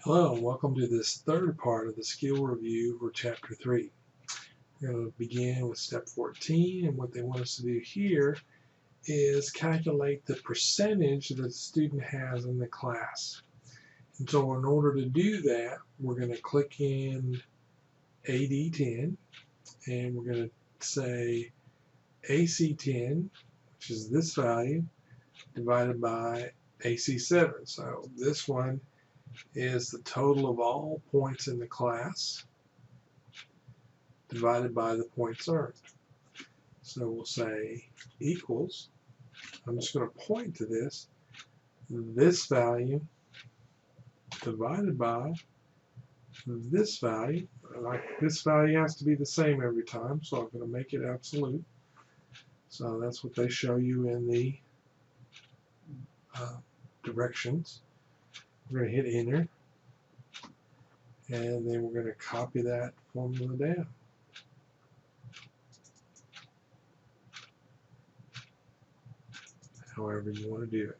Hello and welcome to this third part of the skill review for Chapter 3. We're going to begin with Step 14, and what they want us to do here is calculate the percentage that the student has in the class. And so in order to do that, we're going to click in AD10, and we're going to say AC10, which is this value, divided by AC7. So this one is the total of all points in the class divided by the points earned. So we'll say equals, I'm just going to point to this value divided by this value. This value has to be the same every time, so I'm going to make it absolute. So that's what they show you in the directions. We're going to hit enter, and then we're going to copy that formula down. However you want to do it.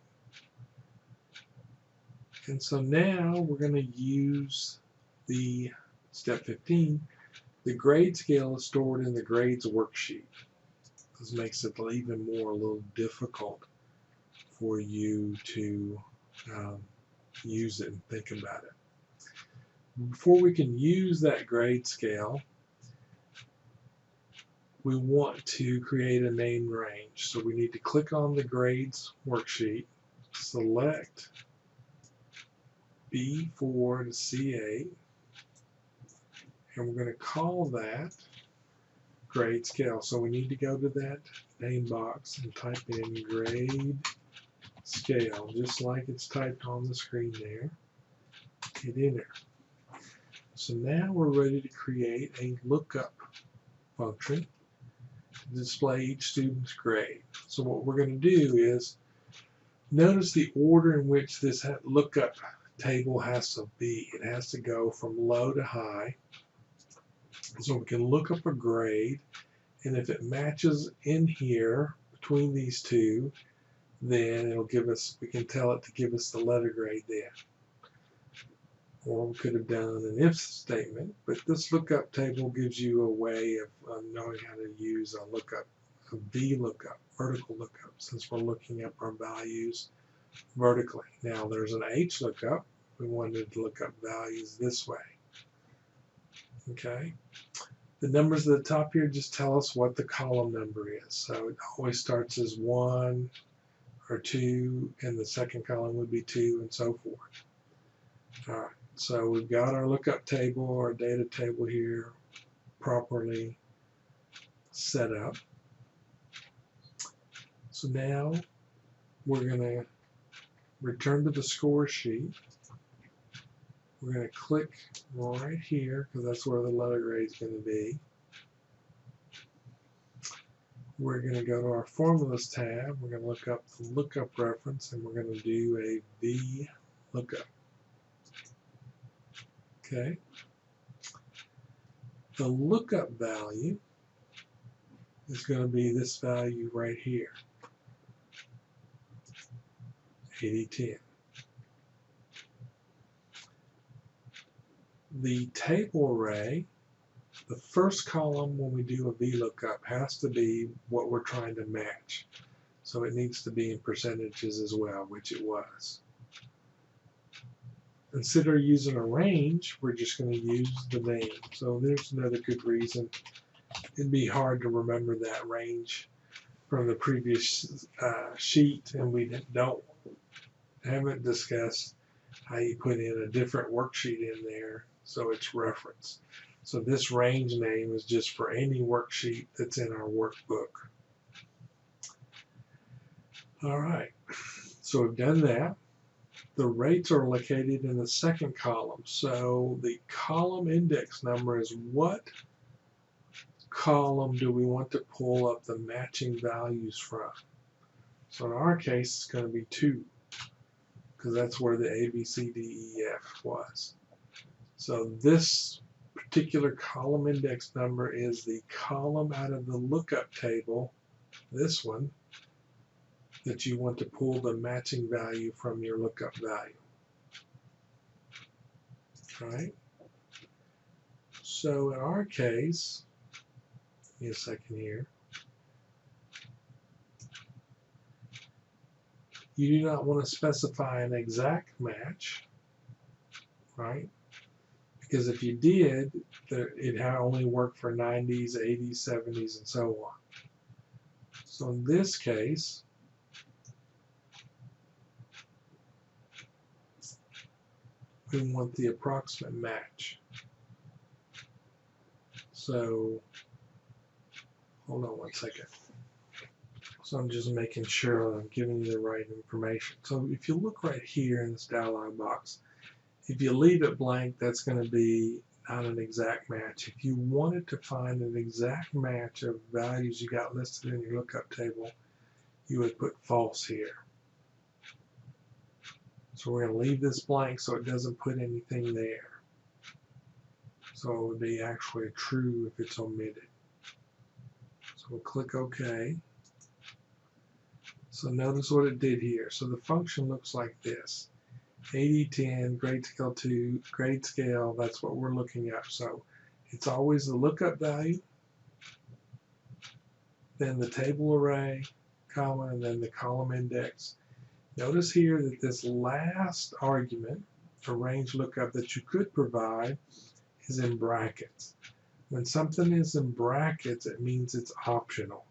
And so now we're going to use the step 15. The grade scale is stored in the grades worksheet. This makes it even more a little difficult for you to use it and think about it. Before we can use that grade scale, we want to create a named range. So we need to click on the grades worksheet, select B4 to C8, and we're going to call that grade scale. So we need to go to that name box and type in grade scale, just like it's typed on the screen there. Hit enter. So now we're ready to create a lookup function to display each student's grade. So what we're going to do is notice the order in which this lookup table has to be. It has to go from low to high. So we can look up a grade, and if it matches in here between these two, then it'll give us, we can tell it to give us the letter grade then. Or we could have done an if statement, but this lookup table gives you a way of knowing how to use a lookup, a VLOOKUP, vertical lookup, since we're looking up our values vertically. Now there's an H lookup. We wanted to look up values this way. Okay. The numbers at the top here just tell us what the column number is. So it always starts as 1 or 2, and the second column would be 2, and so forth. All right. So we've got our lookup table, our data table here properly set up. So now we're going to return to the score sheet. We're going to click right here because that's where the letter grade is going to be. We're going to go to our formulas tab. We're going to look up the lookup reference, and we're going to do a VLOOKUP. Okay. The lookup value is going to be this value right here, 8010. The table array, the first column when we do a VLOOKUP has to be what we're trying to match. So it needs to be in percentages as well, which it was. Instead of using a range, we're just going to use the name. So there's another good reason. It'd be hard to remember that range from the previous sheet, and we haven't discussed how you put in a different worksheet in there so it's referenced. So this range name is just for any worksheet that's in our workbook. All right, so we've done that. The rates are located in the second column. So the column index number is what column do we want to pull up the matching values from. So in our case, it's going to be 2, because that's where the A, B, C, D, E, F was. So this particular column index number is the column out of the lookup table, this one, that you want to pull the matching value from your lookup value. right? So in our case, give me a second here. You do not want to specify an exact match, right? Because if you did, it only work for 90s, 80s, 70s, and so on. So in this case, we want the approximate match. So, hold on one second. So I'm just making sure I'm giving you the right information. So if you look right here in this dialog box, if you leave it blank, that's going to be not an exact match. If you wanted to find an exact match of values you got listed in your lookup table, you would put false here. So we're going to leave this blank so it doesn't put anything there. So it would be actually true if it's omitted. So we'll click OK. So notice what it did here. So the function looks like this. 8010, grade scale 2, grade scale, that's what we're looking at. So it's always the lookup value, then the table array, comma, and then the column index. Notice here that this last argument for range lookup that you could provide is in brackets. When something is in brackets, it means it's optional.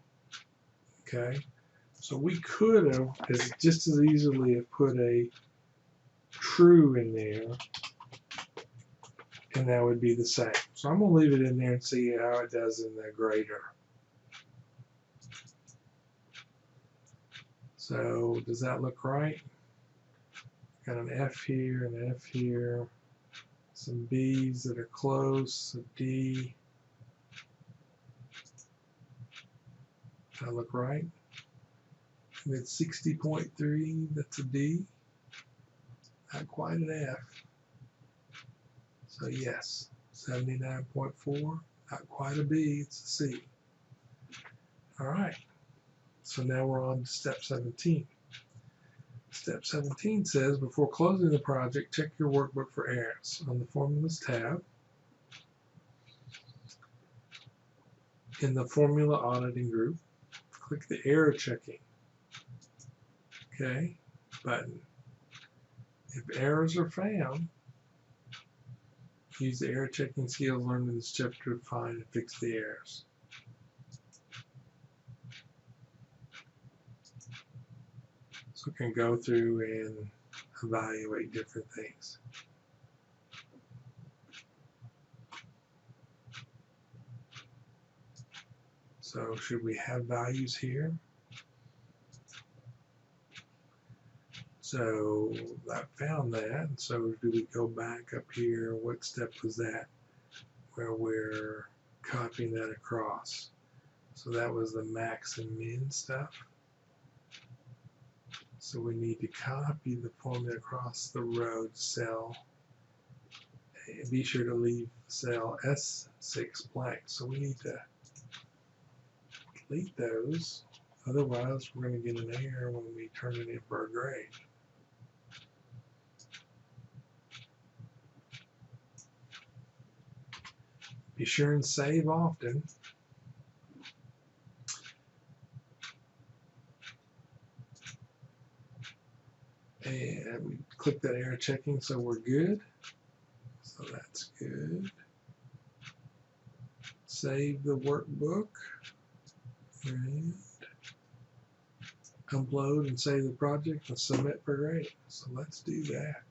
Okay? So we could have just as easily have put a true in there, and that would be the same. So I'm going to leave it in there and see how it does in the grader. So does that look right? Got an F here, an F here, some B's that are close, a D. Does that look right? And it's 60.3, that's a D. Not quite an F. So yes, 79.4, not quite a B, it's a C. All right, so now we're on to step 17. Step 17 says, before closing the project, check your workbook for errors. On the Formulas tab, in the Formula Auditing group, click the Error Checking button. If errors are found, use the error checking skills learned in this chapter to find and fix the errors. So we can go through and evaluate different things. So should we have values here? So I found that. So do we go back up here? What step was that? Where we're copying that across. So that was the max and min stuff. So we need to copy the formula across the row to cell. Be sure to leave cell S6 blank. So we need to delete those. Otherwise, we're going to get an error when we turn it in for a grade. Be sure and save often. And we click that error checking, so we're good. So that's good. Save the workbook. And upload and save the project and submit for grade. So let's do that.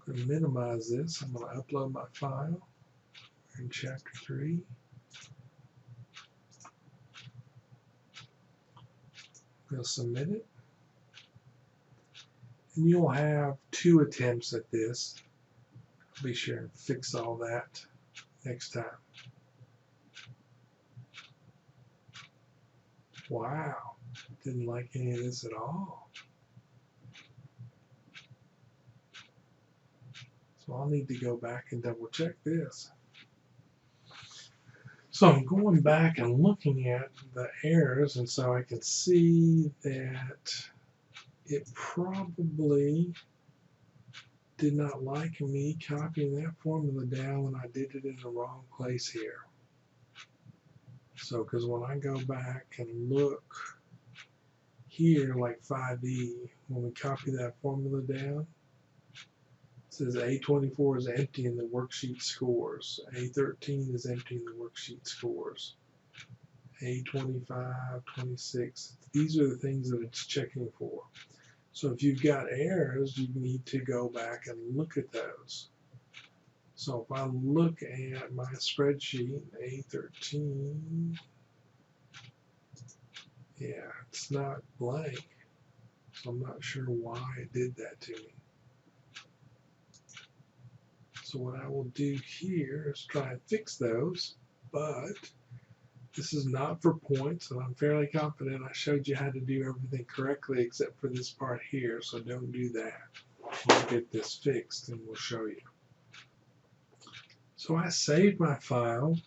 I'm going to minimize this. I'm going to upload my file in chapter 3. I'm going to submit it. And you'll have 2 attempts at this. Be sure and fix all that next time. Wow, didn't like any of this at all. So I'll need to go back and double check this. So I'm going back and looking at the errors, and so I can see that it probably did not like me copying that formula down when I did it in the wrong place here. So, because when I go back and look here, like 5E, when we copy that formula down, it says A24 is empty in the worksheet scores. A13 is empty in the worksheet scores. A25, 26, these are the things that it's checking for. So if you've got errors, you need to go back and look at those. So if I look at my spreadsheet, A13, yeah, it's not blank. So I'm not sure why it did that to me. So what I will do here is try and fix those, but this is not for points, and I'm fairly confident I showed you how to do everything correctly except for this part here, so don't do that. We'll get this fixed and we'll show you. So I saved my file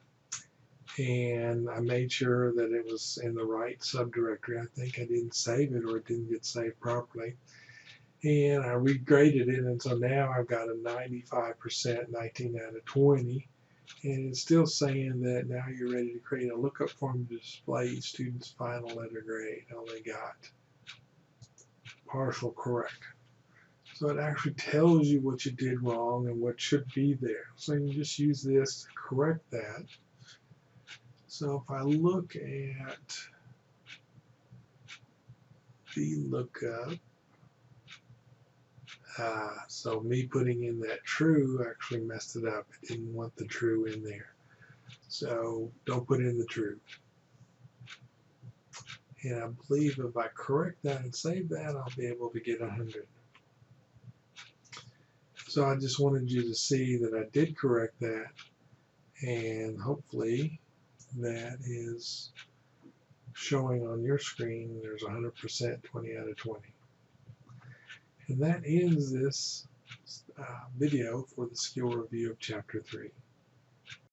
and I made sure that it was in the right subdirectory. I think I didn't save it or it didn't get saved properly. And I regraded it, and so now I've got a 95%, 19 out of 20. And it's still saying that now you're ready to create a lookup form to display each student's final letter grade. Only got partial correct. So it actually tells you what you did wrong and what should be there. So you just use this to correct that. So if I look at the lookup, so me putting in that true actually messed it up. It didn't want the true in there. So don't put in the true. And I believe if I correct that and save that, I'll be able to get 100. So I just wanted you to see that I did correct that, and hopefully that is showing on your screen. There's 100%, 20 out of 20. And that ends this video for the skill review of Chapter 3.